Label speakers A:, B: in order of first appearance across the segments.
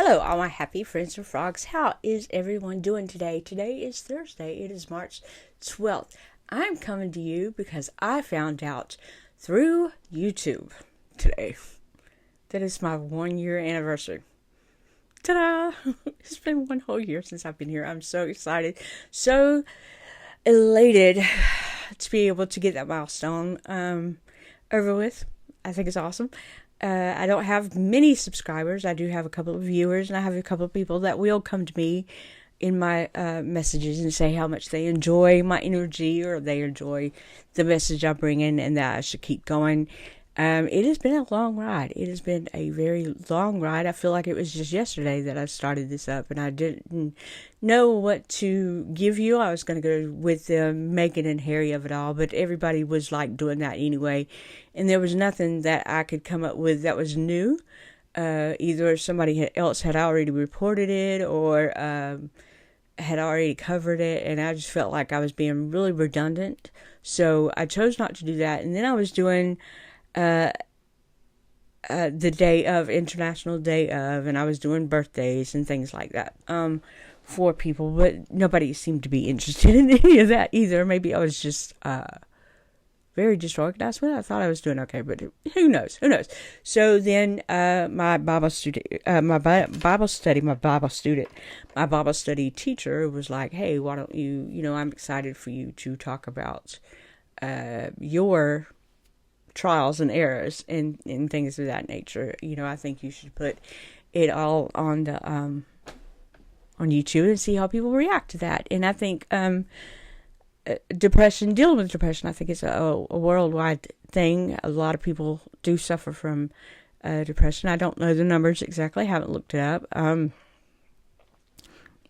A: Hello, all my happy friends and frogs. How is everyone doing today? Today is Thursday. It is March 12th. I'm coming to you because I found out through YouTube today that it's my 1 year anniversary. Ta-da! It's been one whole year since I've been here. I'm so excited, so elated to be able to get that milestone over with. I think it's awesome. I don't have many subscribers. I do have a couple of viewers, and I have a couple of people that will come to me in my messages and say how much they enjoy my energy or they enjoy the message I bring in and that I should keep going. It has been a long ride. It has been a very long ride. I feel like it was just yesterday that I started this up, and I didn't know what to give you. I was going to go with the Meghan and Harry of it all, but everybody was like doing that anyway, and there was nothing that I could come up with that was new. Either somebody else had already reported it or had already covered it, and I just felt like I was being really redundant. So I chose not to do that, and then I was doing the day of, International Day of, and I was doing birthdays and things like that for people, but nobody seemed to be interested in any of that either. Maybe I was just very disorganized with it. I thought I was doing okay, but who knows? So then my Bible study teacher was like, hey, why don't you, I'm excited for you to talk about your trials and errors and things of that nature. I think you should put it all on the on YouTube and see how people react to that. And I think dealing with depression, I think it's a worldwide thing. A lot of people do suffer from depression. I don't know the numbers exactly. I haven't looked it up.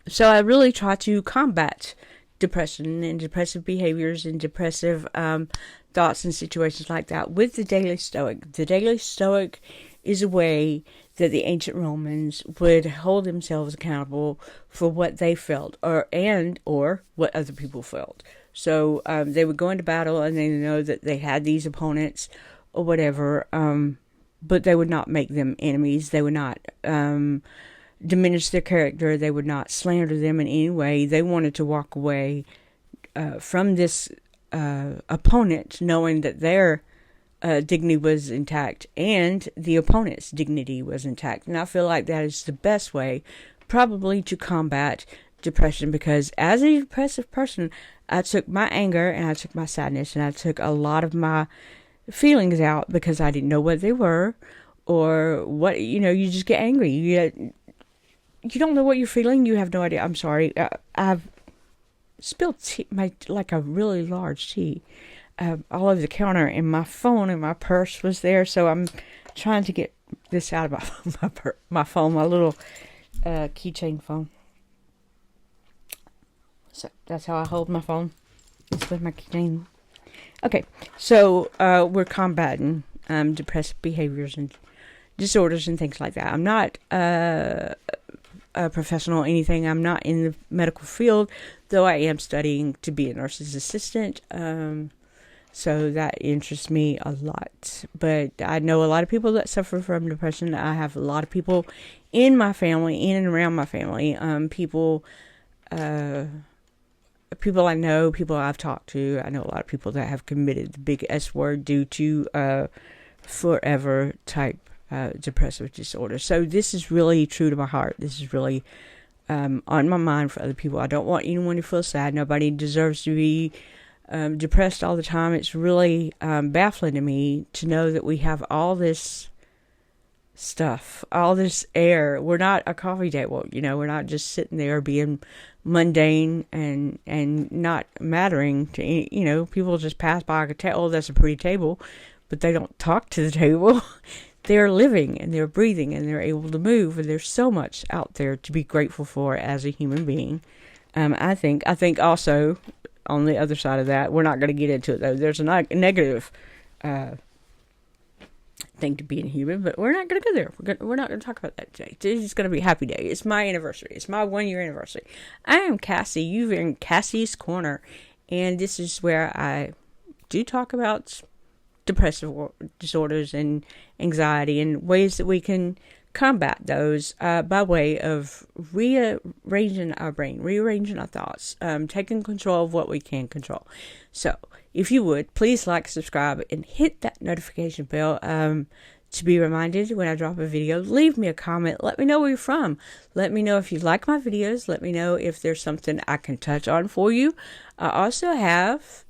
A: So I really try to combat depression and depressive behaviors and depressive thoughts and situations like that with the Daily Stoic. The Daily Stoic is a way that the ancient Romans would hold themselves accountable for what they felt or what other people felt. So they would go into battle and they know that they had these opponents or whatever, but they would not make them enemies. They would not diminish their character. They would not slander them in any way. They wanted to walk away from this opponent knowing that their dignity was intact and the opponent's dignity was intact. And I feel like that is the best way probably to combat depression, because as a depressive person, I took my anger and I took my sadness and I took a lot of my feelings out because I didn't know what they were or what, you just get angry. You don't know what you're feeling. You have no idea. I'm sorry. I've spilled tea, like a really large tea, all over the counter, and my phone and my purse was there. So I'm trying to get this out of my phone, my little keychain phone. So that's how I hold my phone. It's with my keychain. Okay, so we're combating depressive behaviors and disorders and things like that. I'm not a professional or anything. I'm not in the medical field, though I am studying to be a nurse's assistant. So that interests me a lot. But I know a lot of people that suffer from depression. I have a lot of people in my family, in and around my family. People I know, people I've talked to. I know a lot of people that have committed the big S word due to forever type depressive disorder. So this is really true to my heart. This is really on my mind for other people. I don't want anyone to feel sad. Nobody deserves to be depressed all the time. It's really baffling to me to know that we have all this stuff, all this air. We're not a coffee table, we're not just sitting there being mundane and not mattering to any, people just pass by and tell, oh, that's a pretty table, but they don't talk to the table. They're living and they're breathing and they're able to move, and there's so much out there to be grateful for as a human being. I think also on the other side of that, we're not going to get into it though. There's a negative thing to being human, but we're not going to go there. We're not going to talk about that today. Today's going to be a happy day. It's my anniversary. It's my 1 year anniversary. I am Cassie. You're in Cassie's Corner, and this is where I do talk about depressive disorders and anxiety and ways that we can combat those by way of rearranging our brain, rearranging our thoughts, taking control of what we can control. So, if you would, please like, subscribe, and hit that notification bell to be reminded when I drop a video. Leave me a comment. Let me know where you're from. Let me know if you like my videos. Let me know if there's something I can touch on for you. I also have...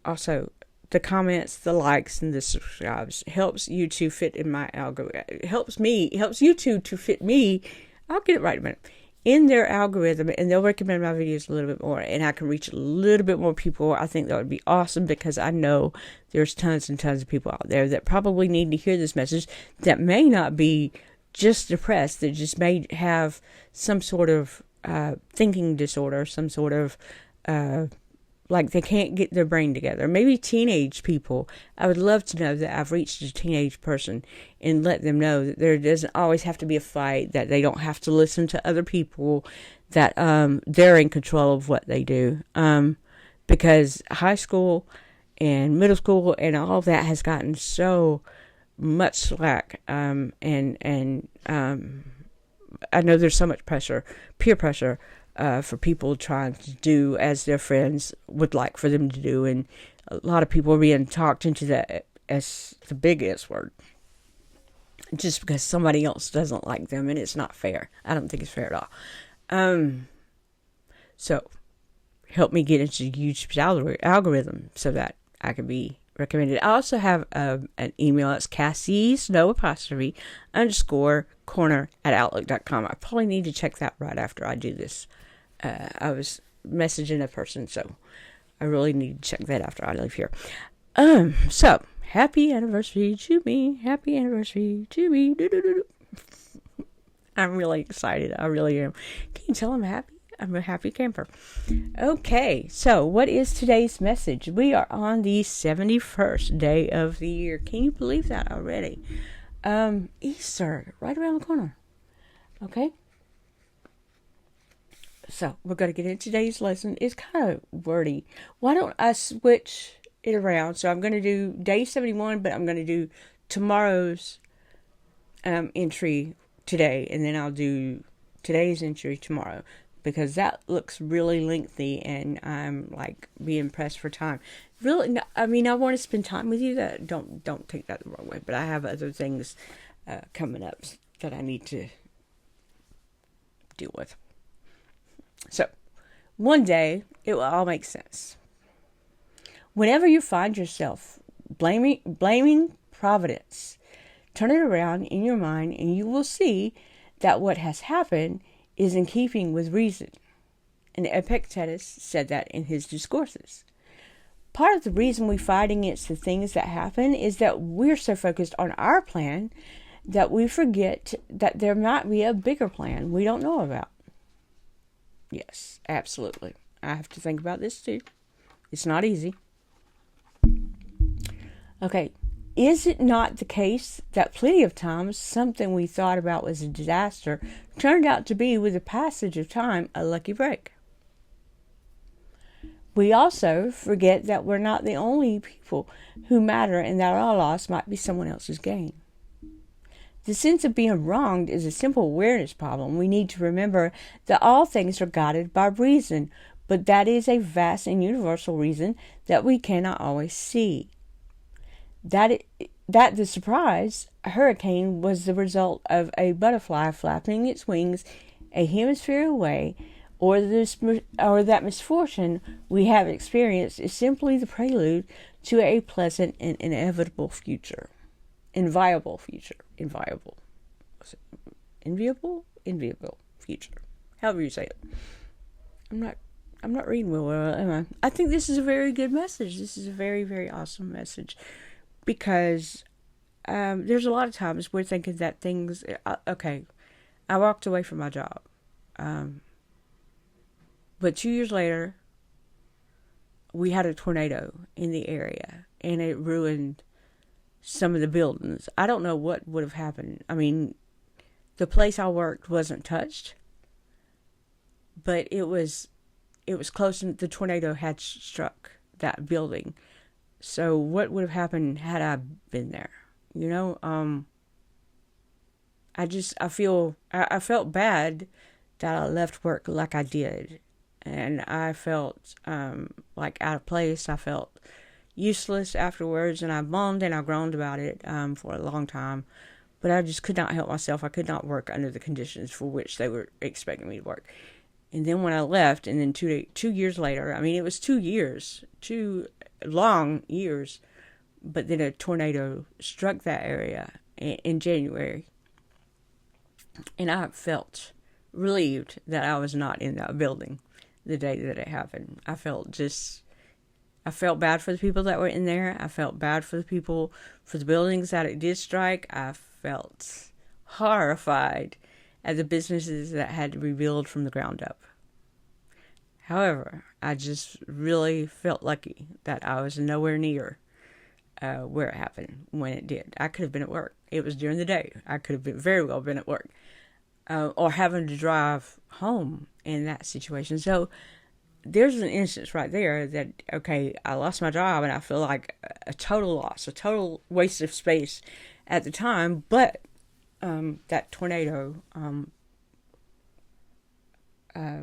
A: also, the comments, the likes, and the subscribes helps YouTube fit in my algorithm. It helps YouTube to fit me. I'll get it right in a minute. In their algorithm, and they'll recommend my videos a little bit more, and I can reach a little bit more people. I think that would be awesome, because I know there's tons and tons of people out there that probably need to hear this message, that may not be just depressed, that just may have some sort of thinking disorder, some sort of like they can't get their brain together. Maybe teenage people. I would love to know that I've reached a teenage person and let them know that there doesn't always have to be a fight, that they don't have to listen to other people, that they're in control of what they do. Because high school and middle school and all of that has gotten so much slack. And I know there's so much pressure, peer pressure, for people trying to do as their friends would like for them to do. And a lot of people are being talked into that as the big S word, just because somebody else doesn't like them, and it's not fair. I don't think it's fair at all. So help me get into YouTube's algorithm so that I can be recommended. I also have an email. It's Cassie's, no apostrophe, _corner@outlook.com. I probably need to check that right after I do this. I was messaging a person, so I really need to check that after I leave here. So happy anniversary to me. Happy anniversary to me. I'm really excited. I really am. Can you tell I'm happy? I'm a happy camper. Okay, so what is today's message? We are on the 71st day of the year. Can you believe that already? Easter, right around the corner. Okay? So, we're going to get into today's lesson. It's kind of wordy. Why don't I switch it around? So, I'm going to do day 71, but I'm going to do tomorrow's entry today, and then I'll do today's entry tomorrow, because that looks really lengthy, and I'm like being pressed for time. Really, no, I mean, I want to spend time with you. That don't take that the wrong way, but I have other things coming up that I need to deal with. So, one day it will all make sense. Whenever you find yourself blaming Providence, turn it around in your mind, and you will see that what has happened is in keeping with reason. And Epictetus said that in his discourses. Part of the reason we fight against the things that happen is that we're so focused on our plan that we forget that there might be a bigger plan we don't know about. Yes, absolutely. I have to think about this too. It's not easy. Okay. Is it not the case that plenty of times something we thought about was a disaster turned out to be, with the passage of time, a lucky break? We also forget that we're not the only people who matter, and that our loss might be someone else's gain. The sense of being wronged is a simple awareness problem. We need to remember that all things are guided by reason, but that is a vast and universal reason that we cannot always see. That the surprise hurricane was the result of a butterfly flapping its wings a hemisphere away, or that misfortune we have experienced is simply the prelude to a pleasant and inevitable future. Enviable future. Enviable. Enviable? Enviable future. However you say it. I'm not reading well, am I? I think this is a very good message. This is a very, very awesome message. Because there's a lot of times we're thinking that things... okay, I walked away from my job. But 2 years later, we had a tornado in the area. And it ruined some of the buildings. I don't know what would have happened. I mean, the place I worked wasn't touched. But it was close, and the tornado had struck that building. So what would have happened had I been there? You know, I felt bad that I left work like I did. And I felt like out of place. I felt useless afterwards, and I moaned and I groaned about it for a long time. But I just could not help myself. I could not work under the conditions for which they were expecting me to work. And then when I left, and then 2 years later, I mean, it was 2 years, 2 long years, but then a tornado struck that area in January. And I felt relieved that I was not in that building the day that it happened. I felt bad for the people that were in there. I felt bad for the people, for the buildings that it did strike. I felt horrified at the businesses that had to rebuild from the ground up. However, I just really felt lucky that I was nowhere near where it happened when it did. I could have been at work. It was during the day. I could have very well been at work. Or having to drive home in that situation. So there's an instance right there that, okay, I lost my job and I feel like a total loss, a total waste of space at the time, but that tornado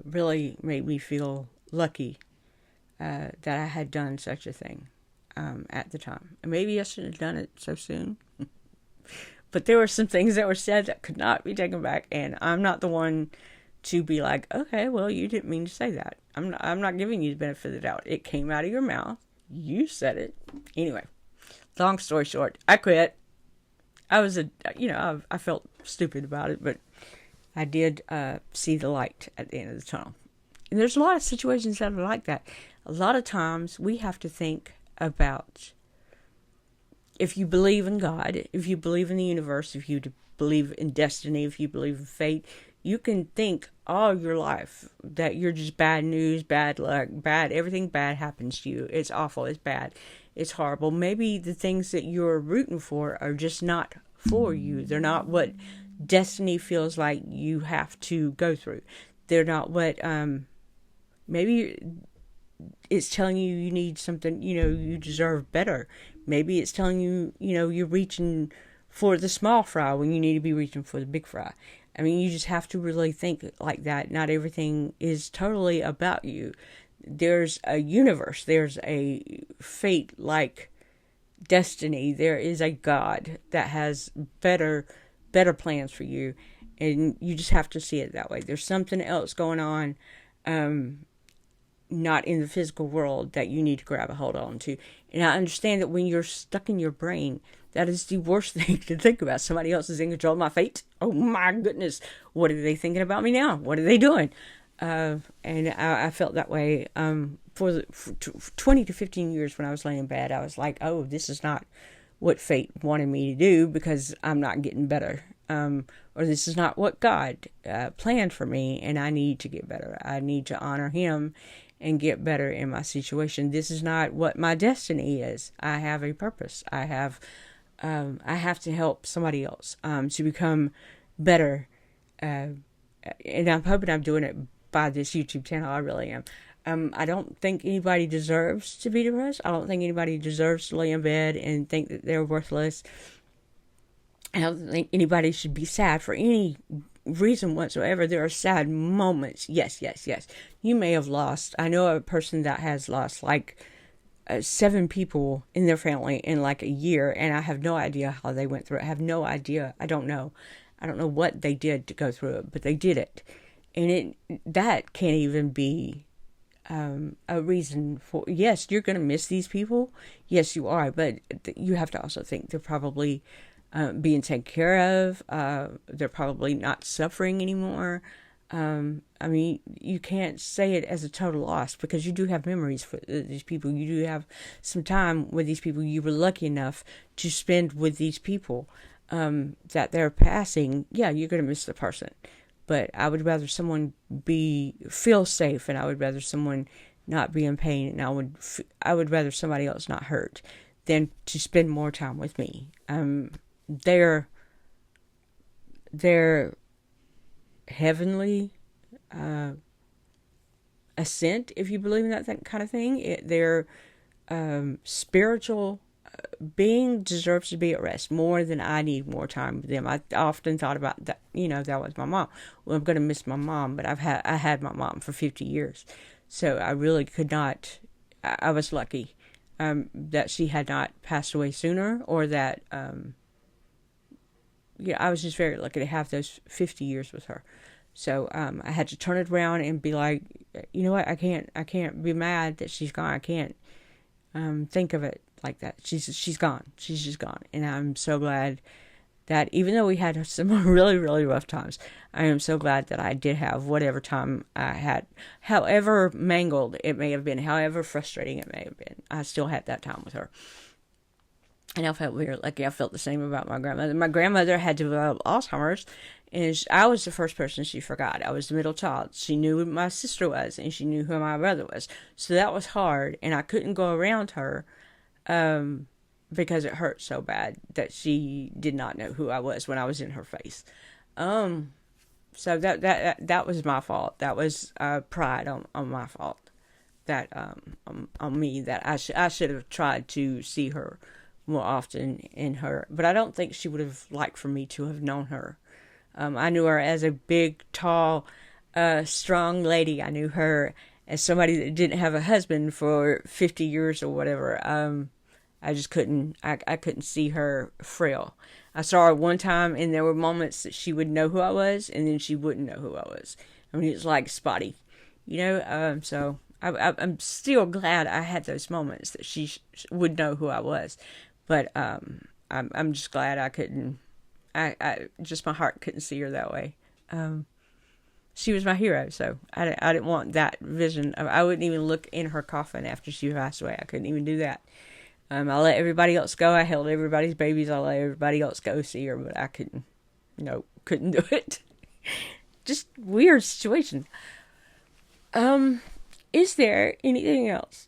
A: really made me feel lucky that I had done such a thing at the time. And maybe I shouldn't have done it so soon. But there were some things that were said that could not be taken back, and I'm not the one to be like, okay, well, you didn't mean to say that. I'm not giving you the benefit of the doubt. It came out of your mouth. You said it. Anyway, long story short, I quit. I felt stupid about it, but I did see the light at the end of the tunnel. And there's a lot of situations that are like that. A lot of times we have to think about, if you believe in God, if you believe in the universe, if you believe in destiny, if you believe in fate, you can think all your life that you're just bad news, bad luck, everything bad happens to you. It's awful, it's bad, it's horrible. Maybe the things that you're rooting for are just not for you. They're not what destiny feels like you have to go through. They're not what, maybe it's telling you need something, you deserve better. Maybe it's telling you, you're reaching for the small fry when you need to be reaching for the big fry. I mean, you just have to really think like that. Not everything is totally about you. There's a universe. There's a fate like destiny. There is a God that has better plans for you. And you just have to see it that way. There's something else going on, not in the physical world, that you need to grab a hold on to. And I understand that when you're stuck in your brain, that is the worst thing to think about. Somebody else is in control of my fate. Oh my goodness. What are they thinking about me now? What are they doing? And I felt that way for 20 to 15 years when I was laying in bed. I was like, oh, this is not what fate wanted me to do because I'm not getting better. Or this is not what God planned for me, and I need to get better. I need to honor Him and get better in my situation. This is not what my destiny is. I have a purpose. I have to help somebody else to become better. And I'm hoping I'm doing it by this YouTube channel. I really am. I don't think anybody deserves to be depressed. I don't think anybody deserves to lay in bed and think that they're worthless. I don't think anybody should be sad for any reason whatsoever. There are sad moments. Yes. You may have lost. I know a person that has lost 7 people in their family in a year, and I have no idea how they went through it. I have no idea. I don't know what they did to go through it, but they did it. And that can't even be a reason for, yes, you're going to miss these people. Yes, you are, but you have to also think they're probably being taken care of. They're probably not suffering anymore. I mean, you can't say it as a total loss because you do have memories for these people. You do have some time with these people. You were lucky enough to spend with these people that they're passing. Yeah, you're going to miss the person. But I would rather someone feel safe, and I would rather someone not be in pain, and I would rather somebody else not hurt than to spend more time with me. Their heavenly ascent, if you believe in that kind of thing, their spiritual Being deserves to be at rest more than I need more time with them. I often thought about that. That was my mom. Well, I'm going to miss my mom, but I had my mom for 50 years, so I really could not. I was lucky that she had not passed away sooner, or that I was just very lucky to have those 50 years with her. So I had to turn it around and be like, you know what? I can't be mad that she's gone. I can't think of it like that. She's gone. She's just gone. And I'm so glad that even though we had some really, really rough times, I am so glad that I did have whatever time I had, however mangled it may have been, however frustrating it may have been. I still had that time with her. And I felt weird. Like, I felt the same about my grandmother. My grandmother had developed Alzheimer's, and I was the first person she forgot. I was the middle child. She knew who my sister was, and she knew who my brother was. So that was hard, and I couldn't go around her because it hurt so bad that she did not know who I was when I was in her face. So that was my fault. That was pride on my fault. That on me, that I should have tried to see her more often in her. But I don't think she would have liked for me to have known her. I knew her as a big, tall, strong lady. I knew her as somebody that didn't have a husband for 50 years or whatever. I just couldn't, I couldn't see her frail. I saw her one time, and there were moments that she would know who I was, and then she wouldn't know who I was. I mean, it was like spotty, so I'm still glad I had those moments that she would know who I was. But I'm just glad I couldn't, I just, my heart couldn't see her that way. She was my hero, so I didn't want that vision of, I wouldn't even look in her coffin after she passed away. I couldn't even do that. I let everybody else go. I held everybody's babies. I let everybody else go see her, but I couldn't do it. Just weird situation. Is there anything else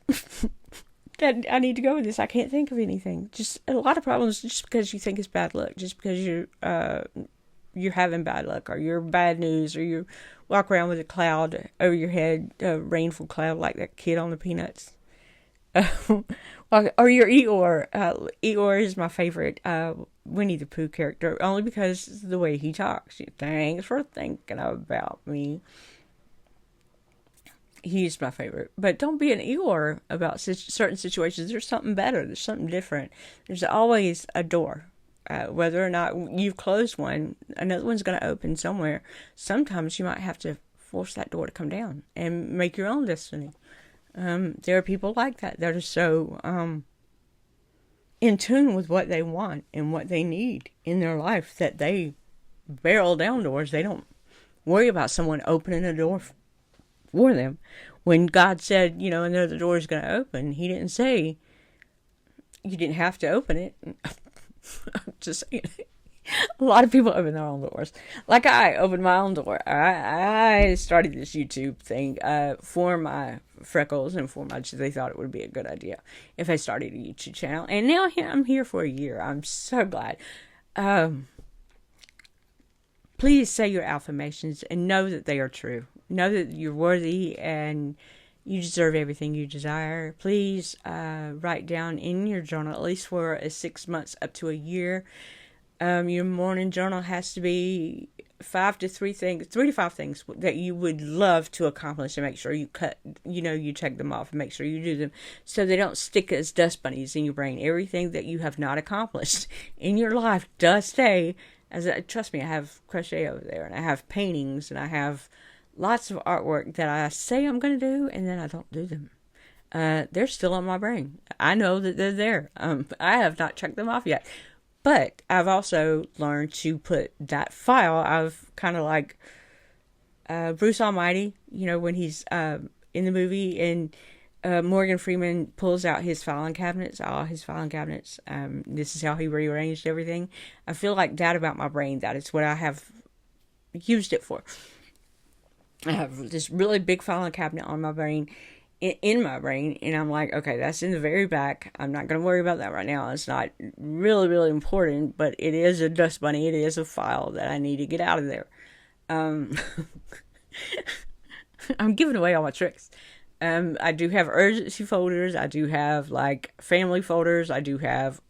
A: that I need to go with this? I can't think of anything. Just a lot of problems just because you think it's bad luck, just because you're having bad luck, or you're bad news, or you walk around with a cloud over your head, a rainful cloud like that kid on the Peanuts. Or you're Eeyore. Eeyore is my favorite Winnie the Pooh character, only because of the way he talks. Thanks for thinking about me. He's my favorite. But don't be an Eeyore about certain situations. There's something better. There's something different. There's always a door. Whether or not you've closed one, another one's going to open somewhere. Sometimes you might have to force that door to come down and make your own destiny. There are people like that are so in tune with what they want and what they need in their life that they barrel down doors. They don't worry about someone opening a door for them. When God said, another door is going to open, He didn't say you didn't have to open it. I'm just saying. A lot of people open their own doors. Like I opened my own door. I started this YouTube thing for my freckles and for they thought it would be a good idea if I started a YouTube channel. And now I'm here for a year. I'm so glad. Please say your affirmations and know that they are true. Know that you're worthy and you deserve everything you desire. Please write down in your journal, at least for 6 months up to a year. Your morning journal has to be 3 to 5 things that you would love to accomplish, and make sure you you check them off and make sure you do them so they don't stick as dust bunnies in your brain. Everything that you have not accomplished in your life does stay. Trust me, I have crochet over there, and I have paintings, and I have lots of artwork that I say I'm going to do, and then I don't do them. They're still on my brain. I know that they're there. I have not checked them off yet. But I've also learned to put that file. I've kind of like Bruce Almighty, when he's in the movie, and Morgan Freeman pulls out his filing cabinets, all his filing cabinets. This is how he rearranged everything. I feel like that about my brain. That is what I have used it for. I have this really big filing cabinet on my brain, in my brain, and I'm like, okay, that's in the very back. I'm not going to worry about that right now. It's not really, really important, but it is a dust bunny. It is a file that I need to get out of there. I'm giving away all my tricks. I do have urgency folders. I do have like family folders. I do have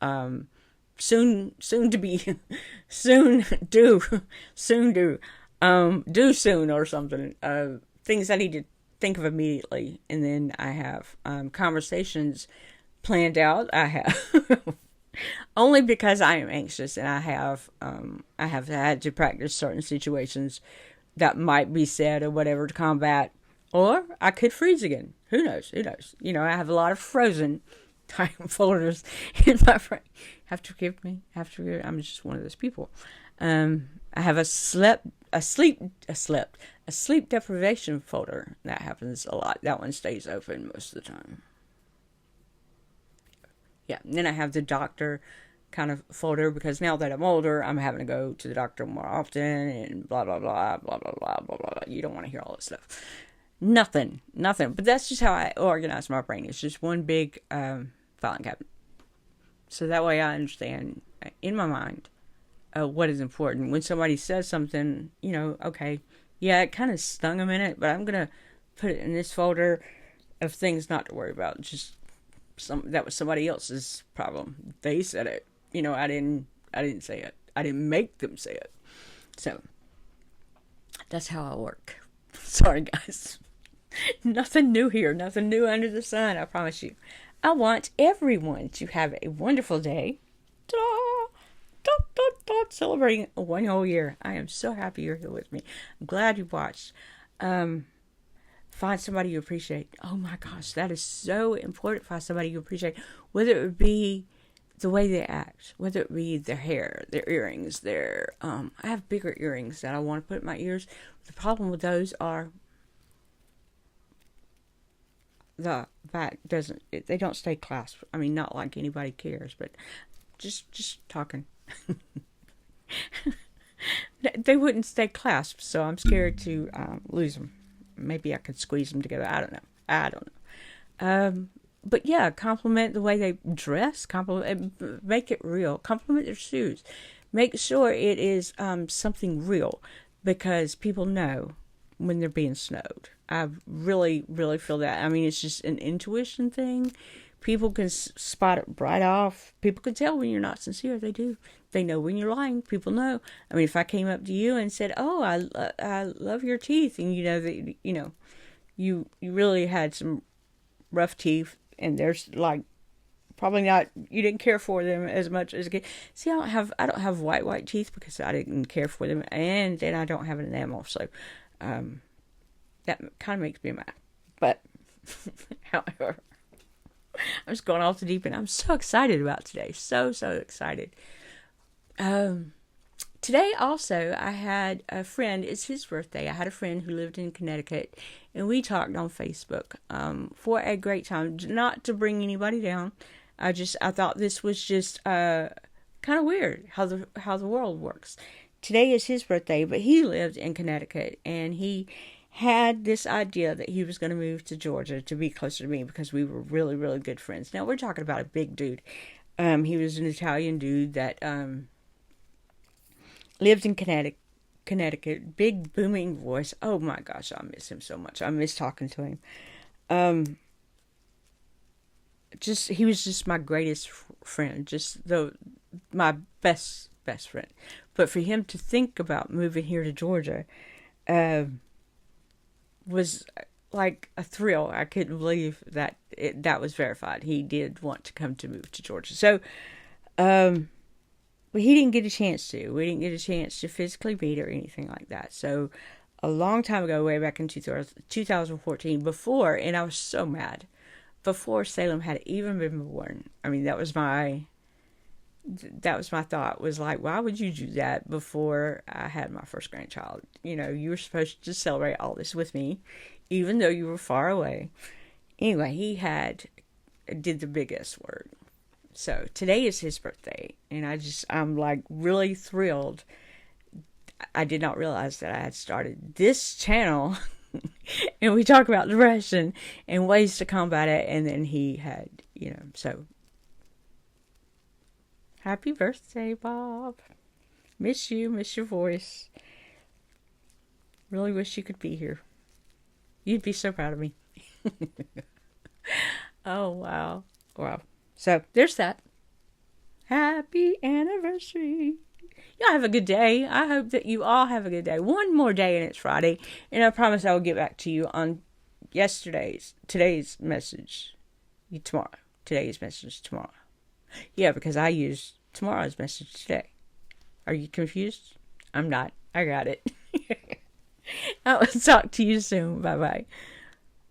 A: soon to be soon do soon do soon or something. Things I need to think of immediately, and then I have conversations planned out. I have only because I am anxious, and I have had to practice certain situations that might be said or whatever to combat, or I could freeze again. Who knows? Who knows? You know, I have a lot of frozen time folders in my brain. Have to forgive me. Have to forgive. I'm just one of those people. I have a sleep deprivation folder. That happens a lot. That one stays open most of the time. Yeah, and then I have the doctor kind of folder because now that I'm older, I'm having to go to the doctor more often and blah, blah, blah, blah, blah, blah, blah, blah. You don't want to hear all this stuff. Nothing. But that's just how I organize my brain. It's just one big filing cabinet. So that way I understand in my mind what is important. When somebody says something, okay, yeah, it kind of stung a minute, but I'm going to put it in this folder of things not to worry about. Just that was somebody else's problem. They said it. I didn't say it. I didn't make them say it. So that's how I work. Sorry, guys. Nothing new here. Nothing new under the sun. I promise you. I want everyone to have a wonderful day. Da, da, da, da, celebrating one whole year. I am so happy you're here with me. I'm glad you watched. Find somebody you appreciate. Oh my gosh, that is so important. Find somebody you appreciate. Whether it be the way they act, whether it be their hair, their earrings, I have bigger earrings that I want to put in my ears. The problem with those are the back they don't stay clasped. I mean, not like anybody cares, but just talking. They wouldn't stay clasped, so I'm scared to lose them. Maybe I could squeeze them together. I don't know. But yeah, compliment the way they dress. Make it real. Compliment their shoes. Make sure it is something real, because people know when they're being snowed. I really, really feel that. I mean, it's just an intuition thing. People can spot it right off. People can tell when you're not sincere. They do. They know when you're lying. People know. I mean, if I came up to you and said, "Oh, I love your teeth," and you really had some rough teeth, and there's like probably not, you didn't care for them as much as a kid. See, I don't have white teeth because I didn't care for them, and then I don't have an enamel, so that kind of makes me mad. But however, I'm just going off the deep end. I'm so excited about today. So excited. Today also I had a friend, it's his birthday. I had a friend who lived in Connecticut, and we talked on Facebook for a great time. Not to bring anybody down. I thought this was just kind of weird how the world works. Today is his birthday, but he lived in Connecticut, and he had this idea that he was going to move to Georgia to be closer to me because we were really, really good friends. Now, we're talking about a big dude. He was an Italian dude that lived in Connecticut. Big, booming voice. Oh, my gosh, I miss him so much. I miss talking to him. He was just my greatest friend. My best friend. But for him to think about moving here to Georgia was like a thrill. I couldn't believe that that was verified. He did want to move to Georgia. So, but he didn't get a chance to. We didn't get a chance to physically meet or anything like that. So, a long time ago, way back in 2014, and I was so mad, before Salem had even been born. I mean, that was my thought, was like, why would you do that before I had my first grandchild? You were supposed to celebrate all this with me, even though you were far away. Anyway, he did the biggest word. So today is his birthday, and I'm like really thrilled. I did not realize that I had started this channel and we talk about depression and ways to combat it, and then he had, so happy birthday, Bob. Miss you, miss your voice. Really wish you could be here. You'd be so proud of me. Oh, wow. Wow. So there's that. Happy anniversary. Y'all have a good day. I hope that you all have a good day. One more day and it's Friday. And I promise I will get back to you on today's message tomorrow. Today's message tomorrow. Yeah, because I used tomorrow's message today. Are you confused? I'm not. I got it. I will talk to you soon. Bye-bye.